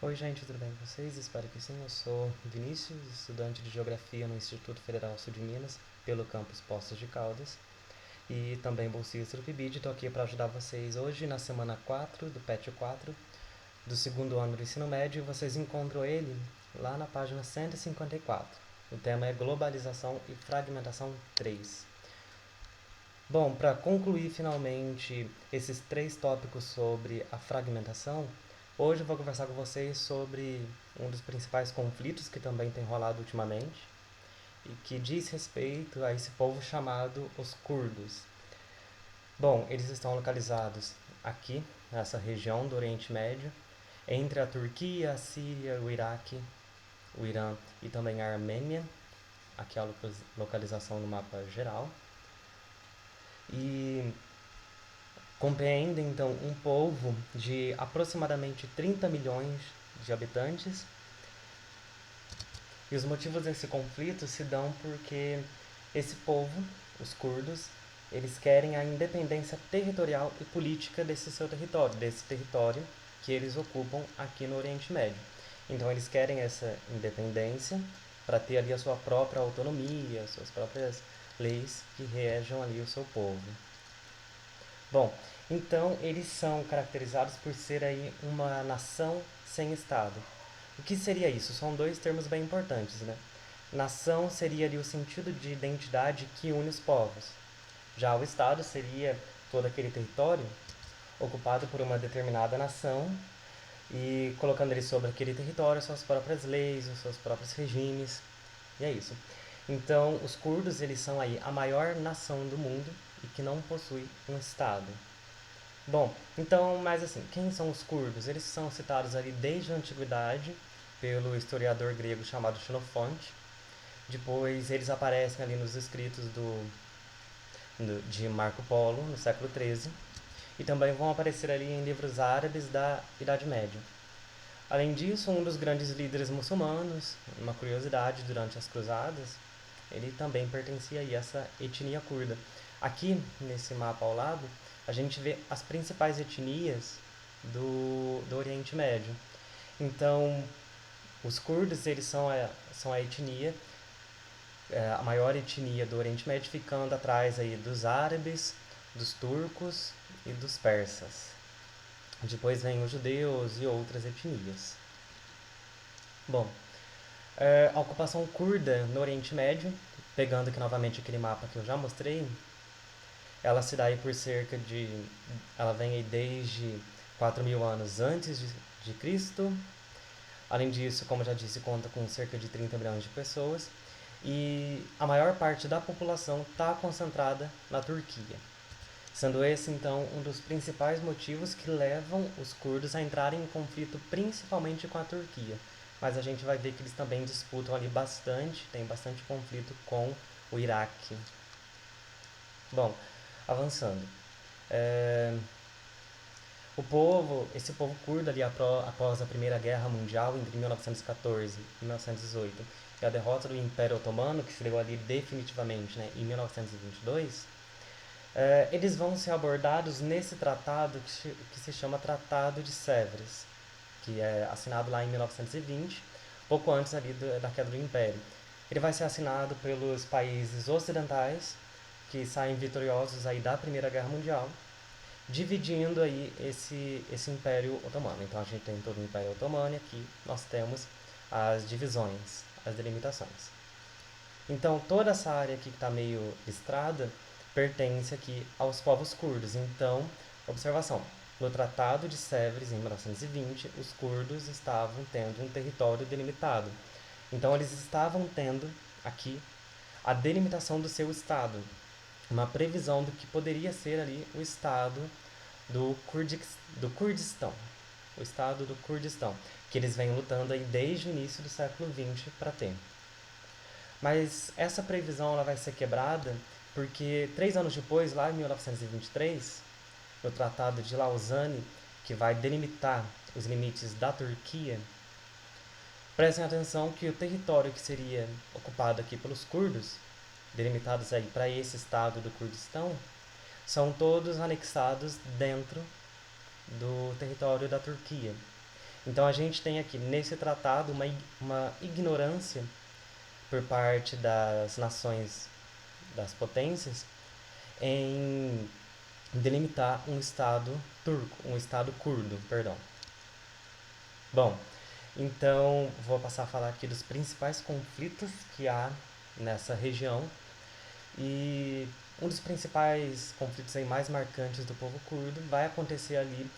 Oi, gente, tudo bem com vocês? Espero que sim. Eu sou Vinícius, estudante de Geografia no Instituto Federal Sul de Minas, pelo campus Poços de Caldas, e também bolsista do PIBID. Estou aqui para ajudar vocês hoje na semana 4 do PET 4 do segundo ano do ensino médio. Vocês encontram ele lá na página 154. O tema é Globalização e Fragmentação 3. Bom, para concluir finalmente esses três tópicos sobre a fragmentação, hoje eu vou conversar com vocês sobre um dos principais conflitos que também tem rolado ultimamente e que diz respeito a esse povo chamado os curdos. Bom, eles estão localizados aqui, nessa região do Oriente Médio, entre a Turquia, a Síria, o Iraque, o Irã e também a Armênia, aqui é a localização no mapa geral. E compreende então um povo de aproximadamente 30 milhões de habitantes. E os motivos desse conflito se dão porque esse povo, os curdos, eles querem a independência territorial e política desse território que eles ocupam aqui no Oriente Médio. Então eles querem essa independência para ter ali a sua própria autonomia, suas próprias leis que regem ali o seu povo. Bom, então eles são caracterizados por ser aí uma nação sem Estado. O que seria isso? São dois termos bem importantes, né? Nação seria ali o sentido de identidade que une os povos. Já o Estado seria todo aquele território ocupado por uma determinada nação e colocando ele sobre aquele território suas próprias leis, os seus próprios regimes. E é isso. Então, os curdos, eles são aí a maior nação do mundo e que não possui um Estado. Bom, então, mas assim, quem são os curdos? Eles são citados ali desde a antiguidade pelo historiador grego chamado Xenofonte. Depois eles aparecem ali nos escritos de Marco Polo, no século XIII. E também vão aparecer ali em livros árabes da Idade Média. Além disso, um dos grandes líderes muçulmanos, uma curiosidade, durante as cruzadas, ele também pertencia a essa etnia curda. Aqui, nesse mapa ao lado, a gente vê as principais etnias do Oriente Médio. Então, os curdos, eles são a etnia, a maior etnia do Oriente Médio, ficando atrás aí dos árabes, dos turcos e dos persas. Depois vem os judeus e outras etnias. Bom, a ocupação curda no Oriente Médio, pegando aqui novamente aquele mapa que eu já mostrei, ela se dá aí por cerca de... Ela vem aí desde 4.000 anos antes de Cristo. Além disso, como eu já disse, conta com cerca de 30 milhões de pessoas. E a maior parte da população está concentrada na Turquia. Sendo esse, então, um dos principais motivos que levam os curdos a entrarem em conflito principalmente com a Turquia. Mas a gente vai ver que eles também disputam ali bastante, tem bastante conflito com o Iraque. Bom, avançando. Esse povo curdo ali após a Primeira Guerra Mundial, entre 1914 e 1918, e a derrota do Império Otomano, que se deu ali definitivamente, né, em 1922, eles vão ser abordados nesse tratado que se chama Tratado de Sèvres, que é assinado lá em 1920, pouco antes ali da queda do Império. Ele vai ser assinado pelos países ocidentais, que saem vitoriosos aí da Primeira Guerra Mundial, dividindo aí esse Império Otomano. Então a gente tem todo o Império Otomano e aqui nós temos as divisões, as delimitações. Então toda essa área aqui que está meio listrada pertence aqui aos povos curdos. Então, observação, no Tratado de Sèvres, em 1920, os curdos estavam tendo um território delimitado. Então eles estavam tendo aqui a delimitação do seu estado, uma previsão do que poderia ser ali o estado do Kurdistão, o estado do Kurdistão, que eles vêm lutando aí desde o início do século XX para ter. Mas essa previsão ela vai ser quebrada porque 3 anos depois, lá em 1923, no Tratado de Lausanne, que vai delimitar os limites da Turquia, prestem atenção que o território que seria ocupado aqui pelos curdos, delimitados aí para esse estado do Kurdistão, são todos anexados dentro do território da Turquia. Então a gente tem aqui nesse tratado uma ignorância por parte das nações, das potências, em delimitar um estado turco, um estado curdo, perdão. Bom, então vou passar a falar aqui dos principais conflitos que há nessa região. E um dos principais conflitos aí mais marcantes do povo curdo vai acontecer ali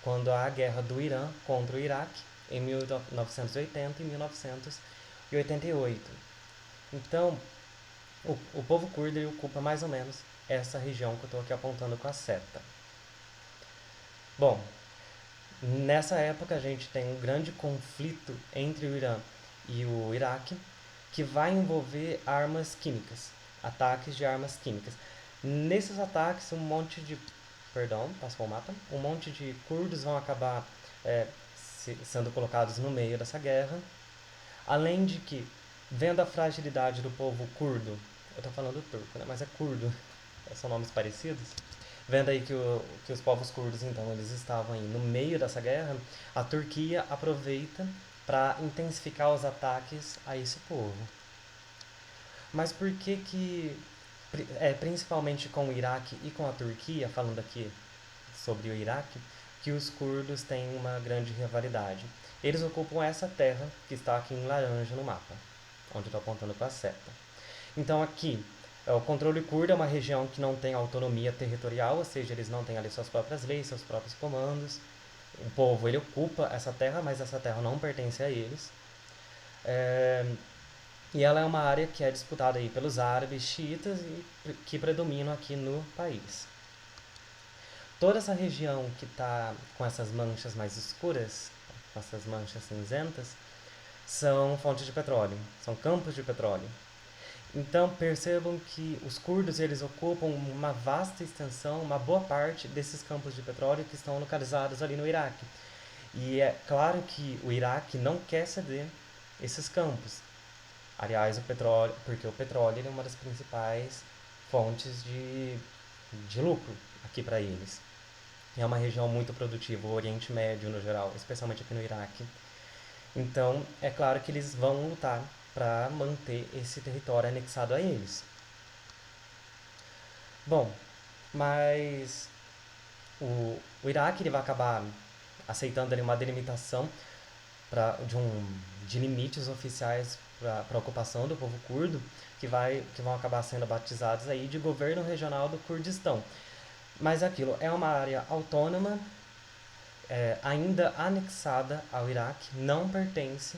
quando há a guerra do Irã contra o Iraque, em 1980 e 1988. Então, o povo curdo ele ocupa mais ou menos essa região que eu estou aqui apontando com a seta. Bom, nessa época a gente tem um grande conflito entre o Irã e o Iraque, que vai envolver armas químicas, ataques de armas químicas. Nesses ataques, passou o mapa, um monte de curdos vão acabar é, sendo colocados no meio dessa guerra, além de que, vendo a fragilidade do povo curdo, eu estou falando turco, né, mas é curdo, são nomes parecidos, vendo aí que os povos curdos, então, eles estavam aí no meio dessa guerra, a Turquia aproveita para intensificar os ataques a esse povo. Mas por que principalmente com o Iraque e com a Turquia, falando aqui sobre o Iraque, que os curdos têm uma grande rivalidade? Eles ocupam essa terra que está aqui em laranja no mapa, onde eu estou apontando com a seta. Então aqui, o controle curdo é uma região que não tem autonomia territorial, ou seja, eles não têm ali suas próprias leis, seus próprios comandos. O povo ele ocupa essa terra, mas essa terra não pertence a eles. E ela é uma área que é disputada aí pelos árabes xiitas e que predominam aqui no país. Toda essa região que está com essas manchas mais escuras, com essas manchas cinzentas, são fontes de petróleo, são campos de petróleo. Então percebam que os curdos eles ocupam uma vasta extensão, uma boa parte desses campos de petróleo que estão localizados ali no Iraque. E é claro que o Iraque não quer ceder esses campos. Aliás, porque o petróleo é uma das principais fontes de lucro aqui para eles. É uma região muito produtiva, o Oriente Médio no geral, especialmente aqui no Iraque. Então, é claro que eles vão lutar para manter esse território anexado a eles. Bom, mas o Iraque ele vai acabar aceitando ali uma delimitação de limites oficiais para a ocupação do povo curdo, que vão acabar sendo batizados aí de governo regional do Kurdistão. Mas aquilo é uma área autônoma, ainda anexada ao Iraque, não pertence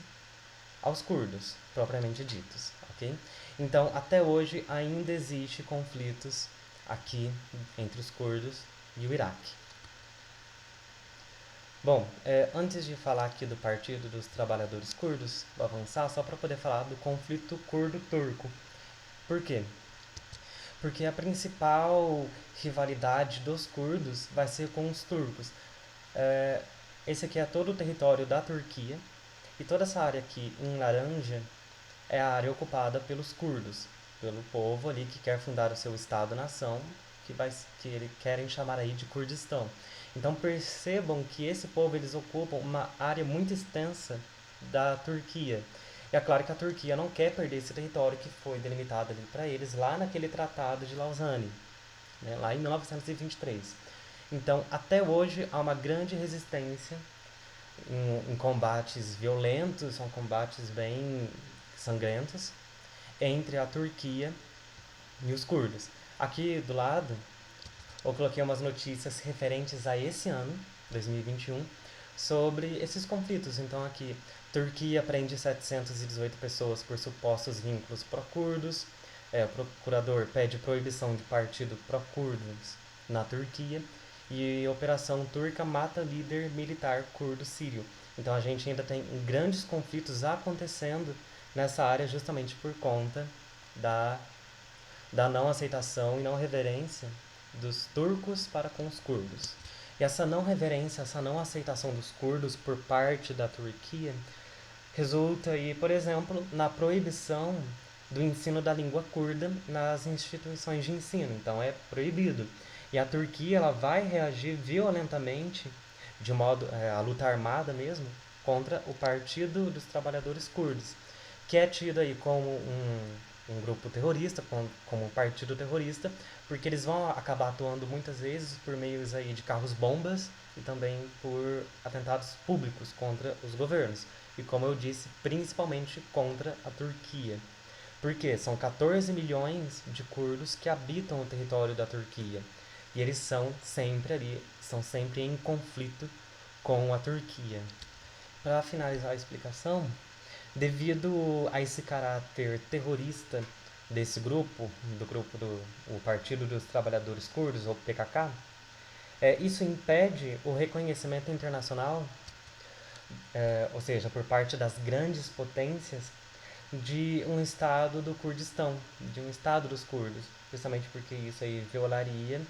aos curdos, propriamente ditos, ok? Então, até hoje, ainda existe conflitos aqui entre os curdos e o Iraque. Bom, antes de falar aqui do Partido dos Trabalhadores Curdos, vou avançar só para poder falar do conflito curdo-turco. Por quê? Porque a principal rivalidade dos curdos vai ser com os turcos. Esse aqui é todo o território da Turquia, e toda essa área aqui em laranja é a área ocupada pelos curdos, pelo povo ali que quer fundar o seu Estado-nação, que eles querem chamar aí de Kurdistão. Então percebam que esse povo eles ocupam uma área muito extensa da Turquia. E é claro que a Turquia não quer perder esse território que foi delimitado ali para eles lá naquele Tratado de Lausanne, né, lá em 1923. Então, até hoje há uma grande resistência em combates violentos, são combates bem sangrentos, entre a Turquia e os curdos. Aqui do lado, eu coloquei umas notícias referentes a esse ano, 2021, sobre esses conflitos. Então aqui, Turquia prende 718 pessoas por supostos vínculos pró-curdos. O procurador pede proibição de partido pró-curdos na Turquia. E Operação Turca mata líder militar curdo sírio. Então a gente ainda tem grandes conflitos acontecendo nessa área justamente por conta da, da não aceitação e não reverência dos turcos para com os curdos. E essa não reverência, essa não aceitação dos curdos por parte da Turquia resulta aí, por exemplo, na proibição do ensino da língua curda nas instituições de ensino. Então é proibido. E a Turquia ela vai reagir violentamente a luta armada mesmo, contra o Partido dos Trabalhadores Curdos, que é tido aí como um grupo terrorista, como um partido terrorista, porque eles vão acabar atuando muitas vezes por meios aí de carros-bombas e também por atentados públicos contra os governos. E como eu disse, principalmente contra a Turquia. Porque são 14 milhões de curdos que habitam o território da Turquia. E eles são sempre em conflito com a Turquia. Para finalizar a explicação, devido a esse caráter terrorista desse grupo, do o Partido dos Trabalhadores Curdos, ou PKK, isso impede o reconhecimento internacional, ou seja, por parte das grandes potências, de um estado do Kurdistão, de um estado dos curdos, justamente porque isso aí violaria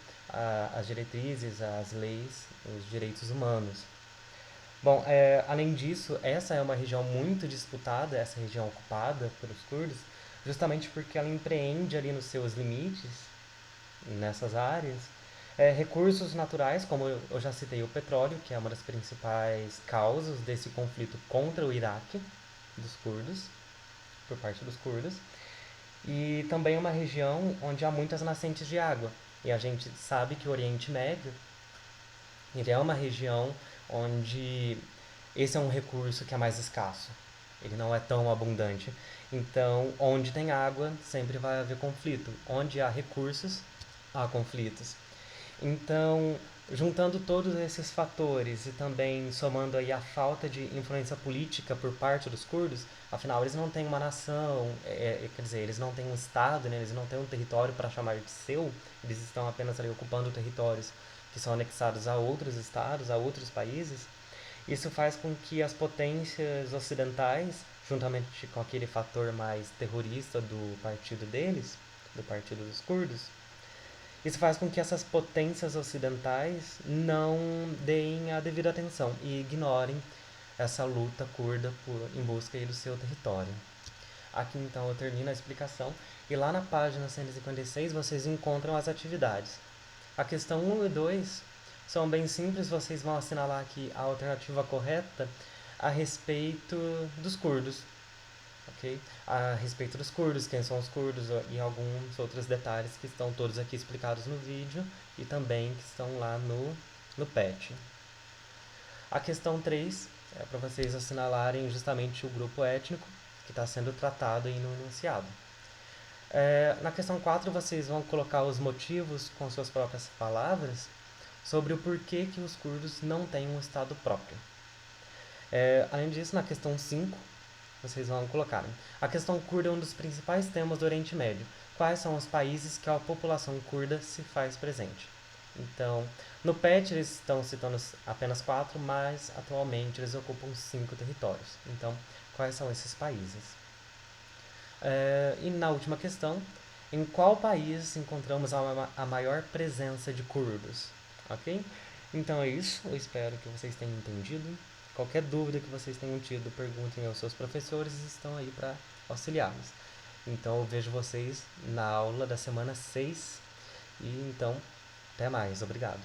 as diretrizes, as leis, os direitos humanos. Bom, além disso, essa é uma região muito disputada, essa região ocupada pelos curdos, justamente porque ela empreende ali nos seus limites, nessas áreas, recursos naturais, como eu já citei o petróleo, que é uma das principais causas desse conflito contra o Iraque, dos curdos, por parte dos curdos, e também uma região onde há muitas nascentes de água. E a gente sabe que o Oriente Médio ele é uma região onde esse é um recurso que é mais escasso. Ele não é tão abundante. Então, onde tem água, sempre vai haver conflito. Onde há recursos, há conflitos. Então, juntando todos esses fatores e também somando aí a falta de influência política por parte dos curdos, afinal eles não têm uma nação, quer dizer, eles não têm um estado, né? Eles não têm um território para chamar de seu, eles estão apenas ali ocupando territórios que são anexados a outros estados, a outros países. Isso faz com que as potências ocidentais, juntamente com aquele fator mais terrorista do partido deles, do partido dos curdos, isso faz com que essas potências ocidentais não deem a devida atenção e ignorem essa luta curda em busca do seu território. Aqui então eu termino a explicação e lá na página 156 vocês encontram as atividades. A questão 1 e 2 são bem simples, vocês vão assinalar aqui a alternativa correta a respeito dos curdos, ok? A respeito dos curdos, quem são os curdos e alguns outros detalhes que estão todos aqui explicados no vídeo e também que estão lá no PET. A questão 3 é para vocês assinalarem justamente o grupo étnico que está sendo tratado aí no enunciado. Na questão 4 vocês vão colocar os motivos com suas próprias palavras sobre o porquê que os curdos não têm um estado próprio. Além disso, na questão 5, vocês vão colocar: a questão curda é um dos principais temas do Oriente Médio. Quais são os países que a população curda se faz presente? Então, no PET eles estão citando apenas 4, mas atualmente eles ocupam 5 territórios. Então, quais são esses países? E na última questão, em qual país encontramos a maior presença de curdos? Ok? Então é isso, eu espero que vocês tenham entendido. Qualquer dúvida que vocês tenham tido, perguntem aos seus professores, estão aí para auxiliá-los. Então eu vejo vocês na aula da semana 6 e então até mais, obrigado.